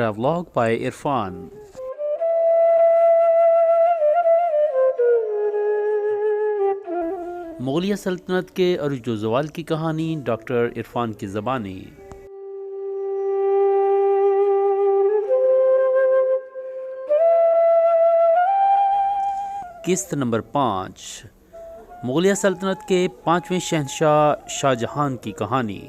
Travelogue by Irfan. مغلیہ سلطنت کے عروج و زوال کی کہانی ڈاکٹر عرفان کی زبانی. قسط نمبر 5. مغلیہ سلطنت کے 5ویں شہنشاہ شاہ جہان کی کہانی.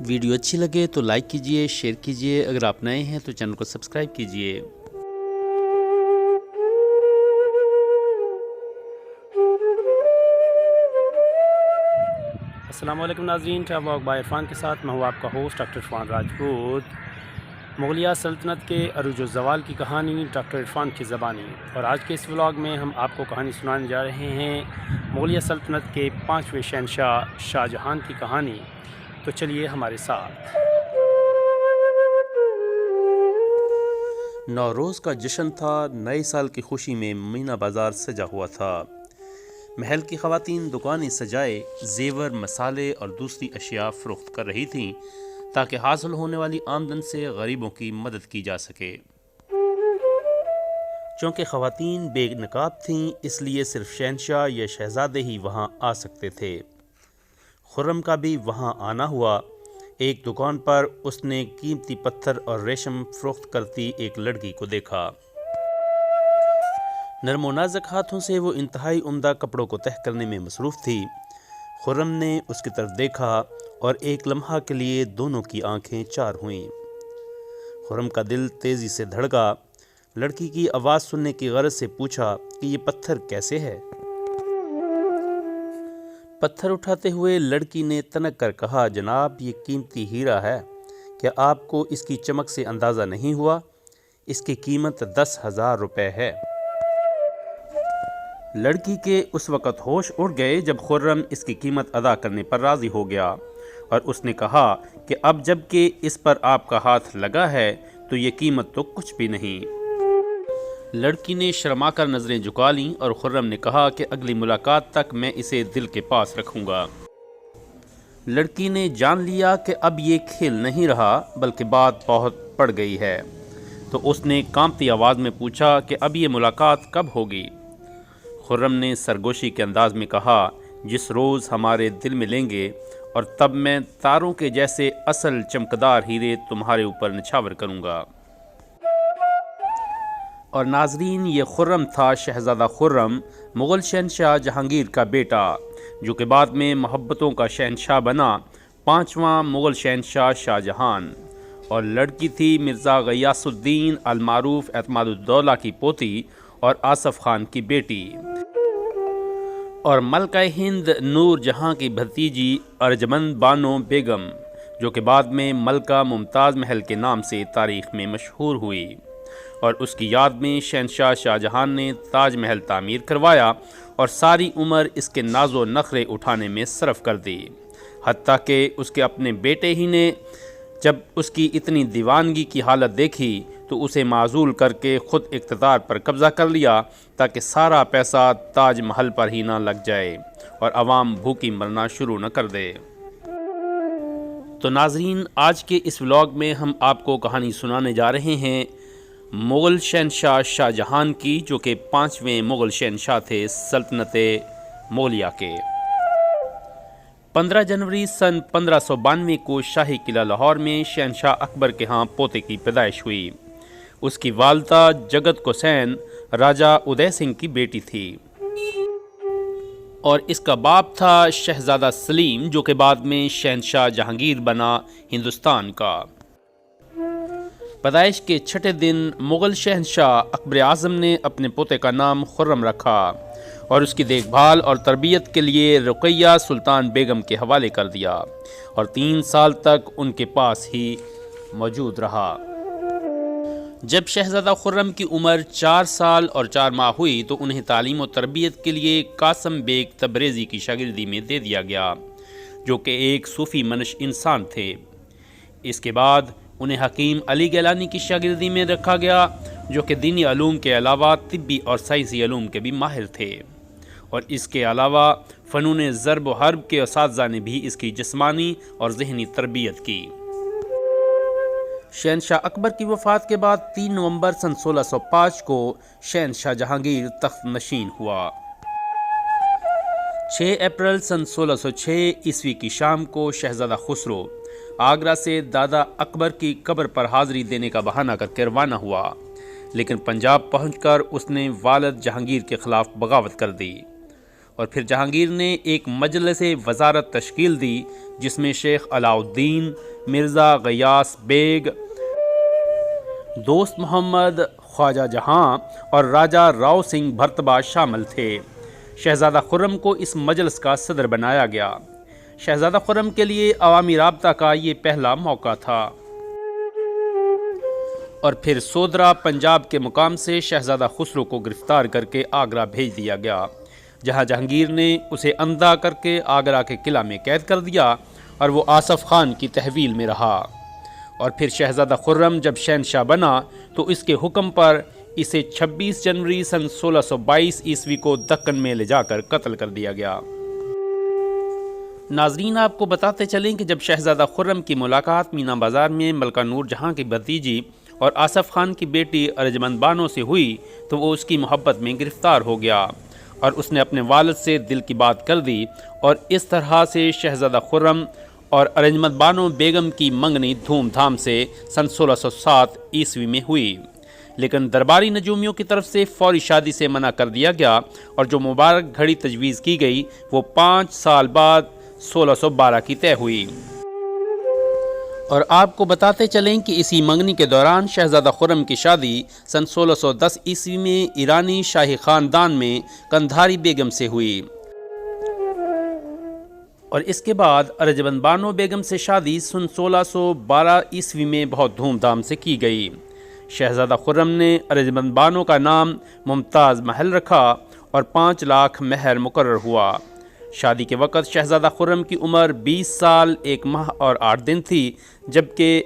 ویڈیو اچھی لگے تو لائک کیجئے، شیئر کیجئے، اگر آپ نئے ہیں تو چینل کو سبسکرائب کیجئے. السلام علیکم ناظرین، ٹریولاگ بائی عرفان کے ساتھ میں ہوں آپ کا ہوسٹ ڈاکٹر عرفان راجپوت. مغلیہ سلطنت کے عروج و زوال کی کہانی ڈاکٹر عرفان کی زبانی. اور آج کے اس ولاگ میں ہم آپ کو کہانی سنانے جا رہے ہیں مغلیہ سلطنت کے 5ویں شہنشاہ شاہ جہان کی کہانی. تو چلیے ہمارے ساتھ. نوروز کا جشن تھا. نئے سال کی خوشی میں مینا بازار سجا ہوا تھا. محل کی خواتین دکانیں سجائے زیور، مسالے اور دوسری اشیاء فروخت کر رہی تھیں تاکہ حاصل ہونے والی آمدن سے غریبوں کی مدد کی جا سکے. چونکہ خواتین بے نقاب تھیں اس لیے صرف شہنشاہ یا شہزادے ہی وہاں آ سکتے تھے. خرم کا بھی وہاں آنا ہوا. ایک دکان پر اس نے قیمتی پتھر اور ریشم فروخت کرتی ایک لڑکی کو دیکھا. نرم و نازک ہاتھوں سے وہ انتہائی عمدہ کپڑوں کو تہہ کرنے میں مصروف تھی. خرم نے اس کی طرف دیکھا اور ایک لمحہ کے لیے دونوں کی آنکھیں چار ہوئیں. خرم کا دل تیزی سے دھڑکا. لڑکی کی آواز سننے کی غرض سے پوچھا کہ یہ پتھر کیسے ہے؟ پتھر اٹھاتے ہوئے لڑکی نے تنک کر کہا، جناب یہ قیمتی ہیرا ہے. کیا آپ کو اس کی چمک سے اندازہ نہیں ہوا؟ اس کی قیمت 10,000 روپے ہے. لڑکی کے اس وقت ہوش اڑ گئے جب خرم اس کی قیمت ادا کرنے پر راضی ہو گیا اور اس نے کہا کہ اب جب کہ اس پر آپ کا ہاتھ لگا ہے تو یہ قیمت تو کچھ بھی نہیں. لڑکی نے شرما کر نظریں جھکا لیں اور خرم نے کہا کہ اگلی ملاقات تک میں اسے دل کے پاس رکھوں گا. لڑکی نے جان لیا کہ اب یہ کھیل نہیں رہا بلکہ بات بہت پڑ گئی ہے، تو اس نے کانپتی آواز میں پوچھا کہ اب یہ ملاقات کب ہوگی؟ خرم نے سرگوشی کے انداز میں کہا، جس روز ہمارے دل میں لیں گے، اور تب میں تاروں کے جیسے اصل چمکدار ہیرے تمہارے اوپر نچھاور کروں گا. اور ناظرین، یہ خرم تھا شہزادہ خرم، مغل شہنشاہ جہانگیر کا بیٹا، جو کہ بعد میں محبتوں کا شہنشاہ بنا، 5واں مغل شہنشاہ شاہ جہان. اور لڑکی تھی مرزا غیاث الدین المعروف اعتماد الدولہ کی پوتی اور آصف خان کی بیٹی، اور ملکہ ہند نور جہاں کی بھتیجی ارجمند بانو بیگم، جو کہ بعد میں ملکہ ممتاز محل کے نام سے تاریخ میں مشہور ہوئی. اور اس کی یاد میں شہنشاہ شاہ جہان نے تاج محل تعمیر کروایا اور ساری عمر اس کے ناز و نخرے اٹھانے میں صرف کر دی. حتیٰ کہ اس کے اپنے بیٹے ہی نے جب اس کی اتنی دیوانگی کی حالت دیکھی تو اسے معزول کر کے خود اقتدار پر قبضہ کر لیا تاکہ سارا پیسہ تاج محل پر ہی نہ لگ جائے اور عوام بھوکی مرنا شروع نہ کر دے. تو ناظرین، آج کے اس ولاگ میں ہم آپ کو کہانی سنانے جا رہے ہیں مغل شہنشاہ شاہ جہان کی، جو کہ 5ویں مغل شہنشاہ تھے سلطنت مغلیہ کے. 15 جنوری سن 1592 کو شاہی قلعہ لاہور میں شہنشاہ اکبر کے ہاں پوتے کی پیدائش ہوئی. اس کی والدہ جگت کو سین راجہ ادے سنگھ کی بیٹی تھی، اور اس کا باپ تھا شہزادہ سلیم، جو کہ بعد میں شہنشاہ جہانگیر بنا ہندوستان کا. پیدائش کے 6 دن مغل شہنشاہ اکبر اعظم نے اپنے پوتے کا نام خرم رکھا اور اس کی دیکھ بھال اور تربیت کے لیے رقیہ سلطان بیگم کے حوالے کر دیا، اور 3 سال تک ان کے پاس ہی موجود رہا. جب شہزادہ خرم کی عمر 4 سال اور 4 ماہ ہوئی تو انہیں تعلیم و تربیت کے لیے قاسم بیگ تبریزی کی شاگردی میں دے دیا گیا، جو کہ ایک صوفی منش انسان تھے. اس کے بعد انہیں حکیم علی گیلانی کی شاگردی میں رکھا گیا جو کہ دینی علوم کے علاوہ طبی اور سائنسی علوم کے بھی ماہر تھے، اور اس کے علاوہ فنون ضرب و حرب کے اساتذہ نے بھی اس کی جسمانی اور ذہنی تربیت کی۔ شہنشاہ اکبر کی وفات کے بعد 3 نومبر سن 1605 کو شہنشاہ جہانگیر تخت نشین ہوا۔ 6 اپریل سن 1606 عیسوی کی شام کو شہزادہ خسرو آگرہ سے دادا اکبر کی قبر پر حاضری دینے کا بہانہ کر کے روانہ ہوا، لیکن پنجاب پہنچ کر اس نے والد جہانگیر کے خلاف بغاوت کر دی، اور پھر جہانگیر نے ایک مجلس وزارت تشکیل دی جس میں شیخ علاؤالدین، مرزا غیاث بیگ، دوست محمد، خواجہ جہاں اور راجہ راؤ سنگھ بھرتبا شامل تھے۔ شہزادہ خرم کو اس مجلس کا صدر بنایا گیا۔ شہزادہ خرم کے لیے عوامی رابطہ کا یہ پہلا موقع تھا، اور پھر سودرا پنجاب کے مقام سے شہزادہ خسرو کو گرفتار کر کے آگرہ بھیج دیا گیا، جہاں جہانگیر نے اسے اندھا کر کے آگرہ کے قلعہ میں قید کر دیا اور وہ آصف خان کی تحویل میں رہا، اور پھر شہزادہ خرم جب شہنشاہ بنا تو اس کے حکم پر اسے 26 جنوری سن 1622 عیسوی کو دکن میں لے جا کر قتل کر دیا گیا۔ ناظرین، آپ کو بتاتے چلیں کہ جب شہزادہ خرم کی ملاقات مینا بازار میں ملکہ نور جہاں کی بھتیجی اور آصف خان کی بیٹی ارجمند بانو سے ہوئی تو وہ اس کی محبت میں گرفتار ہو گیا، اور اس نے اپنے والد سے دل کی بات کر دی، اور اس طرح سے شہزادہ خرم اور ارجمند بانو بیگم کی منگنی دھوم دھام سے سن 1607 عیسوی میں ہوئی، لیکن درباری نجومیوں کی طرف سے فوری شادی سے منع کر دیا گیا، اور جو مبارک گھڑی تجویز کی گئی وہ 5 سال بعد 1612 کی طے ہوئی۔ اور آپ کو بتاتے چلیں کہ اسی منگنی کے دوران شہزادہ خرم کی شادی سن 1610 عیسوی میں ایرانی شاہی خاندان میں کندھاری بیگم سے ہوئی، اور اس کے بعد ارجمند بانو بیگم سے شادی سن 1612 عیسوی میں بہت دھوم دھام سے کی گئی۔ شہزادہ خرم نے ارجمند بانو کا نام ممتاز محل رکھا اور 5 لاکھ مہر مقرر ہوا۔ شادی کے وقت شہزادہ خرم کی عمر 20 سال 1 ماہ اور 8 دن تھی، جبکہ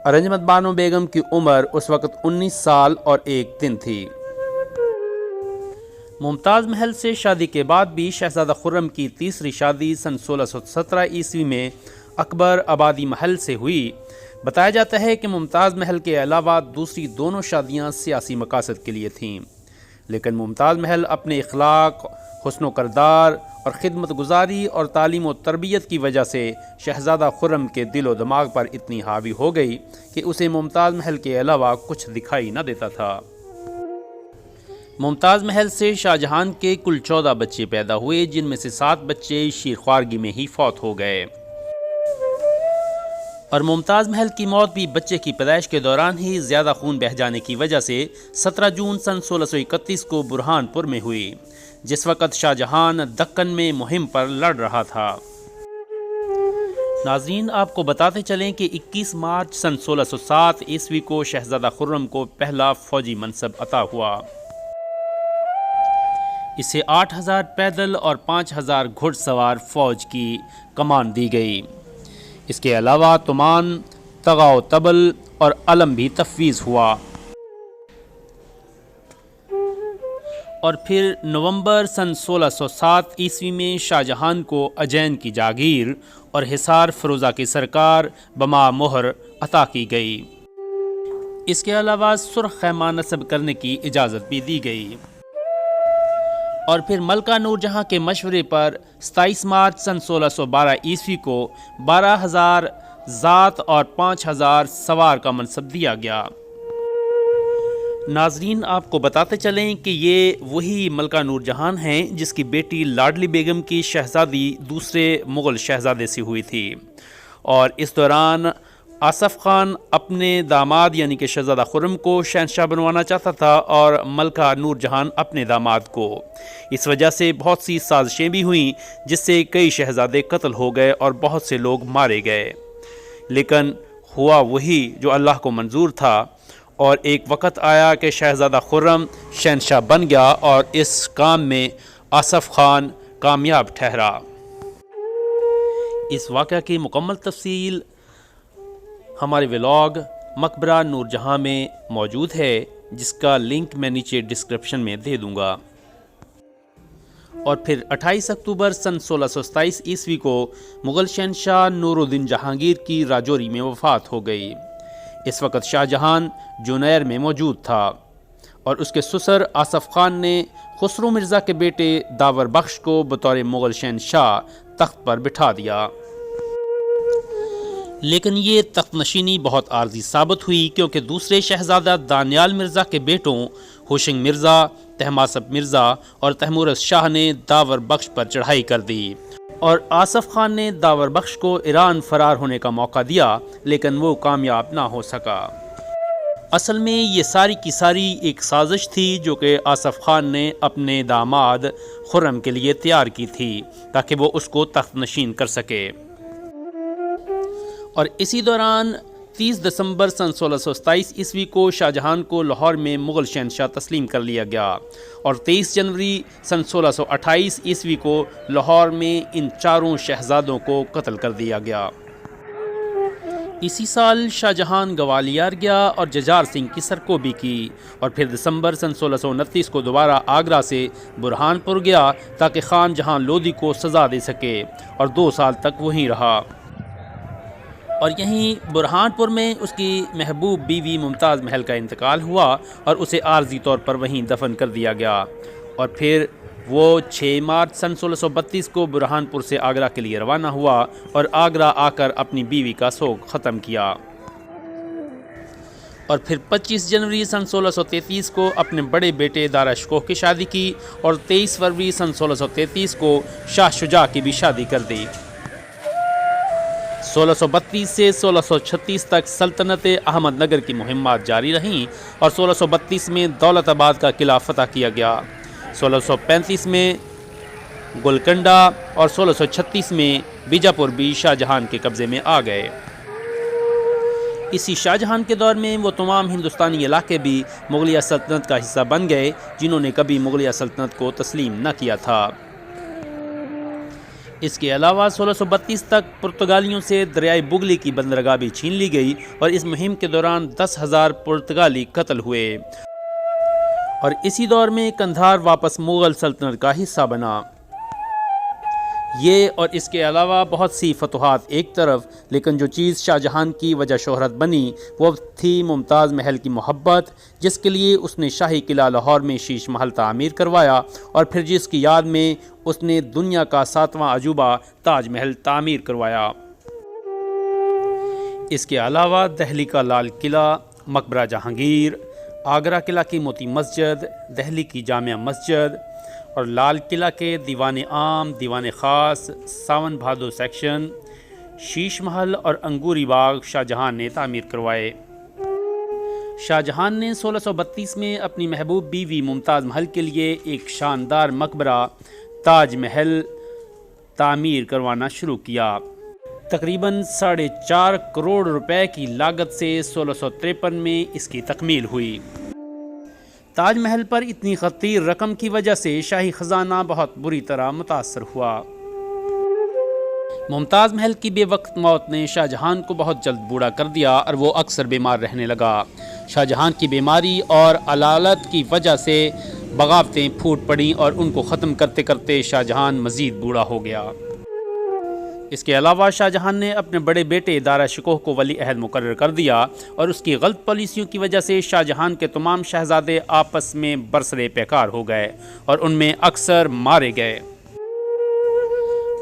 ارجمند بانو بیگم کی عمر اس وقت 19 سال اور 1 دن تھی۔ ممتاز محل سے شادی کے بعد بھی شہزادہ خرم کی تیسری شادی سن 1617 عیسوی میں اکبر آبادی محل سے ہوئی۔ بتایا جاتا ہے کہ ممتاز محل کے علاوہ دوسری دونوں شادیاں سیاسی مقاصد کے لیے تھیں، لیکن ممتاز محل اپنے اخلاق، حسن و کردار اور خدمت گزاری اور تعلیم و تربیت کی وجہ سے شہزادہ خرم کے دل و دماغ پر اتنی حاوی ہو گئی کہ اسے ممتاز محل کے علاوہ کچھ دکھائی نہ دیتا تھا۔ ممتاز محل سے شاہ جہان کے کل 14 بچے پیدا ہوئے، جن میں سے 7 بچے شیرخوارگی میں ہی فوت ہو گئے، اور ممتاز محل کی موت بھی بچے کی پیدائش کے دوران ہی زیادہ خون بہہ جانے کی وجہ سے 17 جون سن 1631 کو برہان پور میں ہوئی، جس وقت شاہ جہان دکن میں مہم پر لڑ رہا تھا۔ ناظرین، آپ کو بتاتے چلیں کہ 21 مارچ سن 1607 عیسوی کو شہزادہ خرم کو پہلا فوجی منصب عطا ہوا۔ اسے 8000 پیدل اور 5000 گھڑ سوار فوج کی کمان دی گئی۔ اس کے علاوہ تمان، تغا و تبل اور علم بھی تفویض ہوا، اور پھر نومبر سن 1607 عیسوی میں شاہ جہان کو اجین کی جاگیر اور حصار فروزہ کی سرکار بما مہر عطا کی گئی۔ اس کے علاوہ سرخ خیمہ نصب کرنے کی اجازت بھی دی گئی، اور پھر ملکہ نور جہاں کے مشورے پر 27 مارچ سن 1612 عیسوی کو 12000 ذات اور 5000 سوار کا منصب دیا گیا۔ ناظرین، آپ کو بتاتے چلیں کہ یہ وہی ملکہ نور جہان ہیں جس کی بیٹی لاڈلی بیگم کی شہزادی دوسرے مغل شہزادے سے ہوئی تھی، اور اس دوران آصف خان اپنے داماد یعنی کہ شہزادہ خرم کو شہنشاہ بنوانا چاہتا تھا اور ملکہ نور جہان اپنے داماد کو۔ اس وجہ سے بہت سی سازشیں بھی ہوئیں جس سے کئی شہزادے قتل ہو گئے اور بہت سے لوگ مارے گئے، لیکن ہوا وہی جو اللہ کو منظور تھا، اور ایک وقت آیا کہ شہزادہ خرم شہنشاہ بن گیا اور اس کام میں آصف خان کامیاب ٹھہرا۔ اس واقعہ کی مکمل تفصیل ہمارے ولاگ مقبرہ نور جہاں میں موجود ہے، جس کا لنک میں نیچے ڈسکرپشن میں دے دوں گا۔ اور پھر 28 اکتوبر سن 1627 عیسوی کو مغل شہنشاہ نور الدین جہانگیر کی راجوری میں وفات ہو گئی۔ اس وقت شاہ جہان جونیر میں موجود تھا اور اس کے سسر آصف خان نے خسرو مرزا کے بیٹے داور بخش کو بطور مغل شہنشاہ تخت پر بٹھا دیا، لیکن یہ تخت نشینی بہت عارضی ثابت ہوئی، کیونکہ دوسرے شہزادہ دانیال مرزا کے بیٹوں ہوشنگ مرزا، طہماسپ مرزا اور تیمورز شاہ نے داور بخش پر چڑھائی کر دی، اور آصف خان نے داور بخش کو ایران فرار ہونے کا موقع دیا، لیکن وہ کامیاب نہ ہو سکا۔ اصل میں یہ ساری کی ساری ایک سازش تھی جو کہ آصف خان نے اپنے داماد خرم کے لیے تیار کی تھی تاکہ وہ اس کو تخت نشین کر سکے۔ اور اسی دوران 30 دسمبر سن 1627 عیسوی کو شاہ جہان کو لاہور میں مغل شہنشاہ تسلیم کر لیا گیا، اور 23 جنوری سن 1628 عیسوی کو لاہور میں ان چاروں شہزادوں کو قتل کر دیا گیا۔ اسی سال شاہ جہان گوالیار گیا اور ججار سنگھ کی سرکوبی کی، اور پھر دسمبر سن 1629 کو دوبارہ آگرہ سے برہان پور گیا تاکہ خان جہاں لودھی کو سزا دے سکے، اور 2 سال تک وہیں رہا، اور یہیں برہان پور میں اس کی محبوب بیوی ممتاز محل کا انتقال ہوا اور اسے عارضی طور پر وہیں دفن کر دیا گیا، اور پھر وہ 6 مارچ سن 1632 کو برہان پور سے آگرہ کے لیے روانہ ہوا اور آگرہ آ کر اپنی بیوی کا سوگ ختم کیا، اور پھر 25 جنوری سن 1633 کو اپنے بڑے بیٹے دارا شکوہ کی شادی کی، اور 23 فروری سن 1633 کو شاہ شجاع کی بھی شادی کر دی۔ 1632 سے 1636 تک سلطنت احمد نگر کی مہمات جاری رہیں، اور 1632 میں دولت آباد کا قلعہ فتح کیا گیا، 1635 میں گولکنڈہ اور 1636 میں بیجاپور بھی شاہ جہان کے قبضے میں آ گئے۔ اسی شاہ جہان کے دور میں وہ تمام ہندوستانی علاقے بھی مغلیہ سلطنت کا حصہ بن گئے جنہوں نے کبھی مغلیہ سلطنت کو تسلیم نہ کیا تھا۔ اس کے علاوہ 1632 تک پرتگالیوں سے دریائے بگلی کی بندرگاہ بھی چھین لی گئی، اور اس مہم کے دوران 10,000 پرتگالی قتل ہوئے، اور اسی دور میں قندھار واپس مغل سلطنت کا حصہ بنا۔ یہ اور اس کے علاوہ بہت سی فتوحات ایک طرف، لیکن جو چیز شاہ جہان کی وجہ شہرت بنی وہ تھی ممتاز محل کی محبت، جس کے لیے اس نے شاہی قلعہ لاہور میں شیش محل تعمیر کروایا، اور پھر جس کی یاد میں اس نے دنیا کا 7واں عجوبہ تاج محل تعمیر کروایا۔ اس کے علاوہ دہلی کا لال قلعہ، مقبرہ جہانگیر، آگرہ قلعہ کی موتی مسجد، دہلی کی جامع مسجد، اور لال قلعہ کے دیوان عام، دیوان خاص، ساون بھادو سیکشن، شیش محل اور انگوری باغ شاہ جہان نے تعمیر کروائے۔ شاہ جہان نے 1632 میں اپنی محبوب بیوی ممتاز محل کے لیے ایک شاندار مقبرہ تاج محل تعمیر کروانا شروع کیا۔ تقریباً 4.5 کروڑ روپے کی لاگت سے 1653 میں اس کی تکمیل ہوئی۔ تاج محل پر اتنی خطیر رقم کی وجہ سے شاہی خزانہ بہت بری طرح متاثر ہوا۔ ممتاز محل کی بے وقت موت نے شاہ جہان کو بہت جلد بوڑھا کر دیا اور وہ اکثر بیمار رہنے لگا۔ شاہ جہان کی بیماری اور علالت کی وجہ سے بغاوتیں پھوٹ پڑیں اور ان کو ختم کرتے کرتے شاہ جہان مزید بوڑھا ہو گیا۔ اس کے علاوہ شاہ جہان نے اپنے بڑے بیٹے دارا شکوہ کو ولی عہد مقرر کر دیا، اور اس کی غلط پالیسیوں کی وجہ سے شاہ جہان کے تمام شہزادے آپس میں برسرے پیکار ہو گئے اور ان میں اکثر مارے گئے،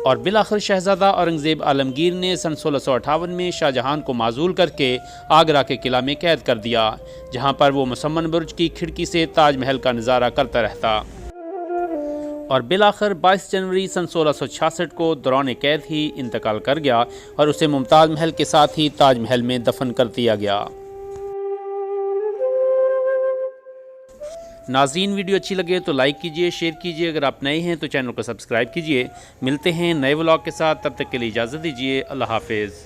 اور بالآخر شہزادہ اورنگزیب عالمگیر نے سن 1658 میں شاہ جہان کو معزول کر کے آگرہ کے قلعہ میں قید کر دیا، جہاں پر وہ مسمن برج کی کھڑکی سے تاج محل کا نظارہ کرتا رہتا، اور بالآخر 22 جنوری سن 1666 کو دوران قید ہی انتقال کر گیا اور اسے ممتاز محل کے ساتھ ہی تاج محل میں دفن کر دیا گیا۔ ناظرین، ویڈیو اچھی لگے تو لائک کیجئے، شیئر کیجئے، اگر آپ نئے ہیں تو چینل کو سبسکرائب کیجئے۔ ملتے ہیں نئے ولاگ کے ساتھ، تب تک کے لیے اجازت دیجئے، اللہ حافظ۔